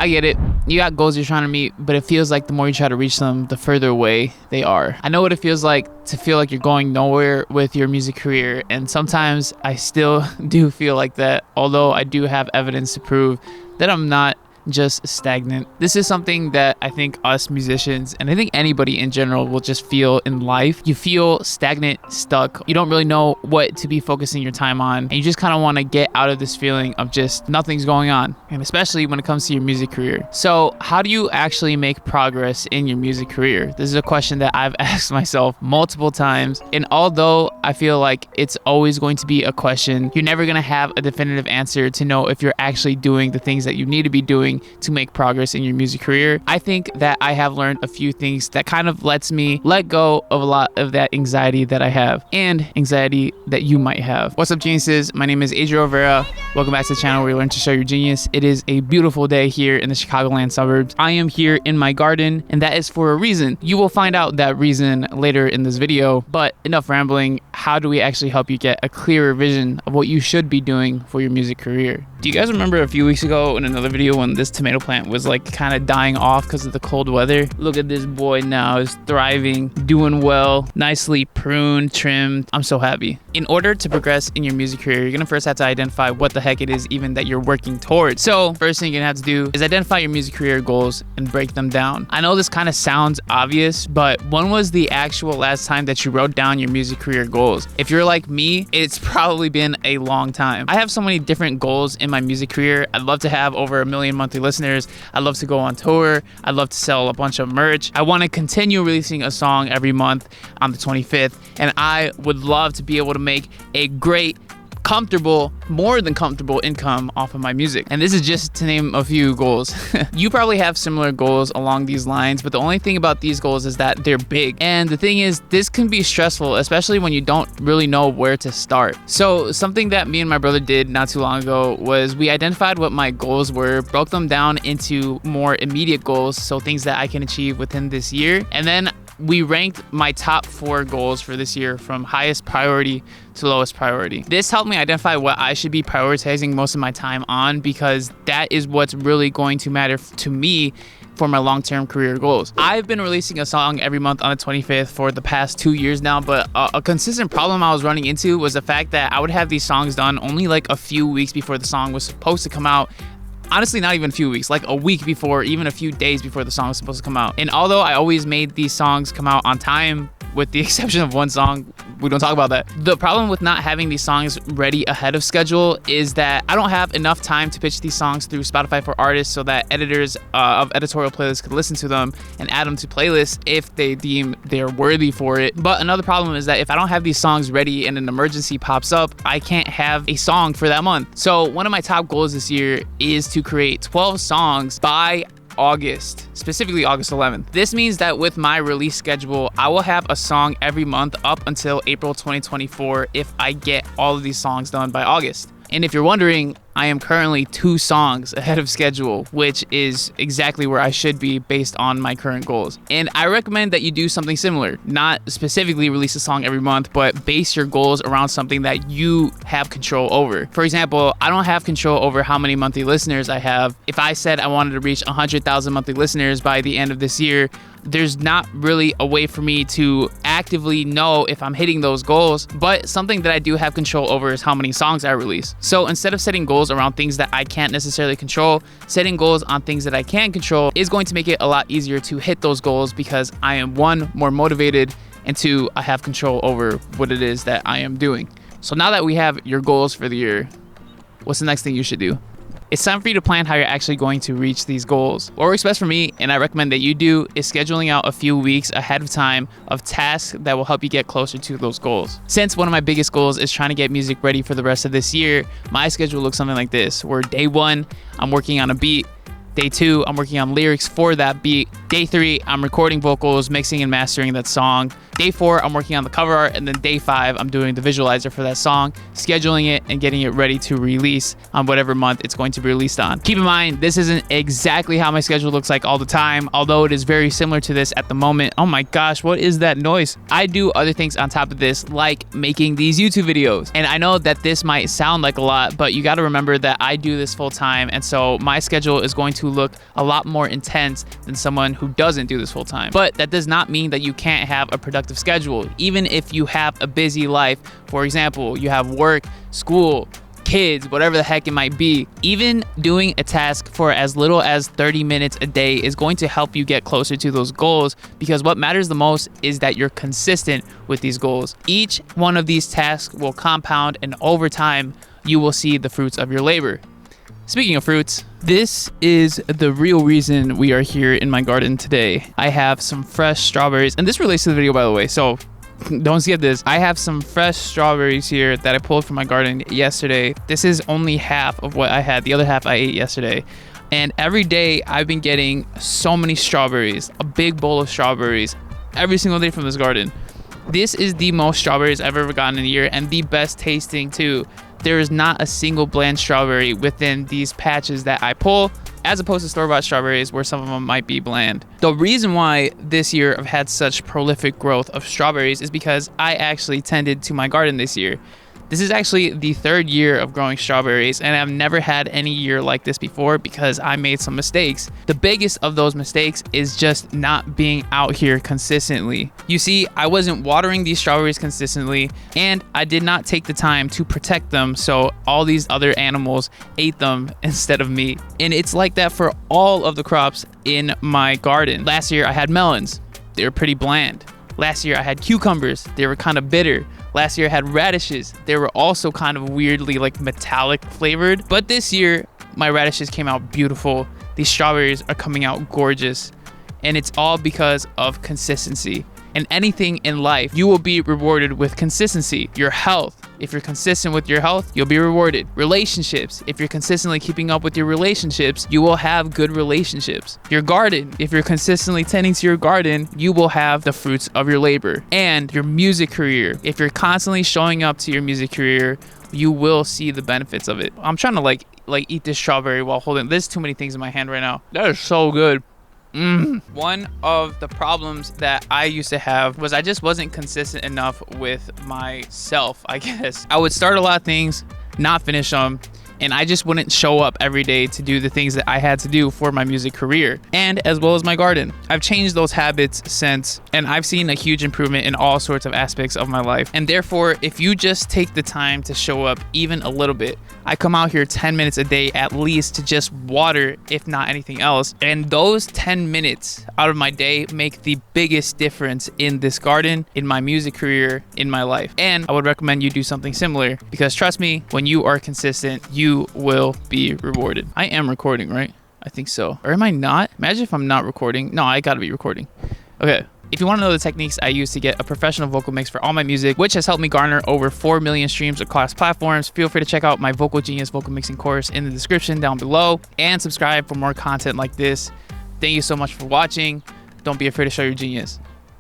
I get it. You got goals you're trying to meet, but it feels like the more you try to reach them, the further away they are. I know what it feels like to feel like you're going nowhere with your music career, and sometimes I still do feel like that, although I do have evidence to prove that I'm not just stagnant. This is something that I think us musicians, and I think anybody in general, will just feel in life. You feel stagnant, stuck. You don't really know what to be focusing your time on, and you just kind of want to get out of this feeling of just nothing's going on, and especially when it comes to your music career. So how do you actually make progress in your music career? This is a question that I've asked myself multiple times, and although I feel like it's always going to be a question, you're never going to have a definitive answer to know if you're actually doing the things that you need to be doing to make progress in your music career. I think that I have learned a few things that kind of lets me let go of a lot of that anxiety that I have and anxiety that you might have. What's up, geniuses? My name is Adrian Rivera. Welcome back to the channel where you learn to show your genius. It is a beautiful day here in the Chicagoland suburbs. I am here in my garden, and that is for a reason. You will find out that reason later in this video, but enough rambling. How do we actually help you get a clearer vision of what you should be doing for your music career? Do you guys remember a few weeks ago in another video when this tomato plant was like kind of dying off because of the cold weather? Look at this boy now, is thriving, doing well, nicely pruned, trimmed. I'm so happy. In order to progress in your music career, you're gonna first have to identify what the heck it is even that you're working towards. So first thing you're gonna have to do is identify your music career goals and break them down. I know this kind of sounds obvious, but when was the actual last time that you wrote down your music career goals? If you're like me, it's probably been a long time. I have so many different goals in my music career. I'd love to have over 1 million monthly listeners. I'd love to go on tour. I'd love to sell a bunch of merch. I want to continue releasing a song every month on the 25th, and I would love to be able to make a great, comfortable, more than comfortable income off of my music. And this is just to name a few goals. You probably have similar goals along these lines, but the only thing about these goals is that they're big. And the thing is, this can be stressful, especially when you don't really know where to start. So something that me and my brother did not too long ago was we identified what my goals were, broke them down into more immediate goals, so things that I can achieve within this year. And then we ranked my top 4 goals for this year from highest priority to lowest priority. This helped me identify what I should be prioritizing most of my time on, because that is what's really going to matter to me for my long-term career goals. I've been releasing a song every month on the 25th for the past 2 years now, but a consistent problem I was running into was the fact that I would have these songs done only like a few weeks before the song was supposed to come out. Honestly, not even a few weeks, like a week before, even a few days before the song was supposed to come out. And although I always made these songs come out on time, with the exception of one song, we don't talk about that. The problem with not having these songs ready ahead of schedule is that I don't have enough time to pitch these songs through Spotify for Artists so that editors of editorial playlists could listen to them and add them to playlists if they deem they're worthy for it. But another problem is that if I don't have these songs ready and an emergency pops up, I can't have a song for that month. So one of my top goals this year is to create 12 songs by August, specifically August 11th. This means that with my release schedule, I will have a song every month up until April 2024 if I get all of these songs done by August. And if you're wondering, I am currently 2 songs ahead of schedule, which is exactly where I should be based on my current goals. And I recommend that you do something similar, not specifically release a song every month, but base your goals around something that you have control over. For example, I don't have control over how many monthly listeners I have. If I said I wanted to reach 100,000 monthly listeners by the end of this year, there's not really a way for me to actively know if I'm hitting those goals, but something that I do have control over is how many songs I release. So instead of setting goals around things that I can't necessarily control, setting goals on things that I can control is going to make it a lot easier to hit those goals, because I am 1, more motivated, and 2, I have control over what it is that I am doing. So now that we have your goals for the year, what's the next thing you should do? It's time for you to plan how you're actually going to reach these goals. What works best for me, and I recommend that you do, is scheduling out a few weeks ahead of time of tasks that will help you get closer to those goals. Since one of my biggest goals is trying to get music ready for the rest of this year, my schedule looks something like this, where day 1, I'm working on a beat. Day 2, I'm working on lyrics for that beat. Day 3, I'm recording vocals, mixing and mastering that song. Day 4, I'm working on the cover art, and then day 5, I'm doing the visualizer for that song, scheduling it and getting it ready to release on whatever month it's going to be released on. Keep in mind, this isn't exactly how my schedule looks like all the time, although it is very similar to this at the moment. Oh my gosh, what is that noise? I do other things on top of this, like making these YouTube videos. And I know that this might sound like a lot, but you got to remember that I do this full time, and so my schedule is going to look a lot more intense than someone who doesn't do this full time. But that does not mean that you can't have a productive schedule, even if you have a busy life. For example, you have work, school, kids, whatever the heck it might be. Even doing a task for as little as 30 minutes a day is going to help you get closer to those goals, because what matters the most is that you're consistent with these goals. Each one of these tasks will compound, and over time, you will see the fruits of your labor. Speaking of fruits, this is the real reason we are here in my garden today. I have some fresh strawberries, and this relates to the video, by the way, so don't skip this. I have some fresh strawberries here that I pulled from my garden yesterday. This is only half of what I had. The other half I ate yesterday. And every day I've been getting so many strawberries, a big bowl of strawberries every single day from this garden. This is the most strawberries I've ever gotten in a year, and the best tasting too. There is not a single bland strawberry within these patches that I pull, as opposed to store-bought strawberries where some of them might be bland. The reason why this year I've had such prolific growth of strawberries is because I actually tended to my garden this year. This is actually the 3rd year of growing strawberries, and I've never had any year like this before because I made some mistakes. The biggest of those mistakes is just not being out here consistently. You see, I wasn't watering these strawberries consistently, and I did not take the time to protect them, so all these other animals ate them instead of me. And it's like that for all of the crops in my garden. Last year I had melons. They were pretty bland. Last year I had cucumbers. They were kind of bitter. Last year I had radishes. They were also kind of weirdly like metallic flavored. But this year, my radishes came out beautiful. These strawberries are coming out gorgeous. And it's all because of consistency. And anything in life, you will be rewarded with consistency. Your health. If you're consistent with your health, you'll be rewarded. Relationships. If you're consistently keeping up with your relationships, you will have good relationships. Your garden. If you're consistently tending to your garden, you will have the fruits of your labor. And your music career. If you're constantly showing up to your music career, you will see the benefits of it. I'm trying to like eat this strawberry while holding. There's too many things in my hand right now. That is so good. One of the problems that I used to have was I just wasn't consistent enough with myself, I guess. I would start a lot of things, not finish them, and I just wouldn't show up every day to do the things that I had to do for my music career, and as well as my garden. I've changed those habits since, and I've seen a huge improvement in all sorts of aspects of my life. And therefore, if you just take the time to show up even a little bit, I come out here 10 minutes a day at least to just water, if not anything else. And those 10 minutes out of my day make the biggest difference in this garden, in my music career, in my life. And I would recommend you do something similar, because trust me, when you are consistent, you will be rewarded. I am recording, right? I think so. Or am I not? Imagine if I'm not recording. No, I gotta be recording. Okay. If you want to know the techniques I use to get a professional vocal mix for all my music, which has helped me garner over 4 million streams across platforms, feel free to check out my Vocal Genius vocal mixing course in the description down below, and subscribe for more content like this. Thank you so much for watching. Don't be afraid to show your genius.